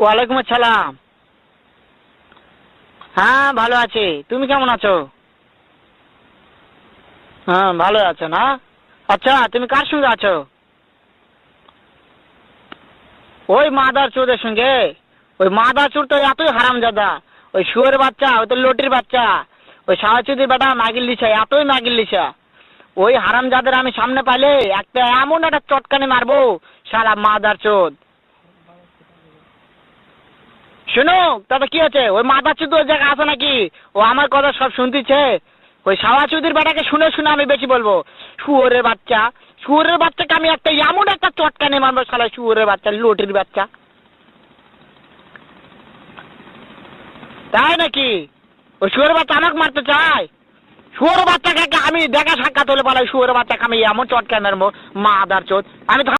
ওয়ালাইকুম আসসালাম। হ্যাঁ ভালো আছি, তুমি কেমন আছো? হ্যাঁ ভালো আছো না? আচ্ছা তুমি কার সঙ্গে আছো? ওই মাদার চোদের সঙ্গে। ওই মাদার চোর তো এতই হারামজাদা। ওই শুয়োরের বাচ্চা, ওই তো লটির বাচ্চা। ওই সাওয়াচুদির বেটা মাগিল লিসা, এতই মাগিল লিসা। ওই হারামজাদের আমি সামনে পাইলে একটা এমন একটা চটকানি মারবো, শালা মাদার চোদ। শুনো, তাতে কি আছে? ওই মাদার চোদ ওই জায়গায় আছে নাকি? ও আমার কথা সব শুনতেছে। ওই সাওয়াচুদির বেটাকে শুনে শুনে আমি বেশি বলবো। শুয়োরের বাচ্চা, শুয়োরের বাচ্চাকে আমি একটা এমন একটা চটকানি মারবো, শালা শুয়োরের বাচ্চা, লটির বাচ্চা। তাই নাকি? ওই শুয়োরের বাচ্চা আমাকে মারতে চায়? শুয়োরের বাচ্চাকে আমি দেখা সাক্ষাৎ হলে বলে শুয়োরের বাচ্চাকে আমি এমন চটকানি মারবো, মাদার চোদ। আমি তো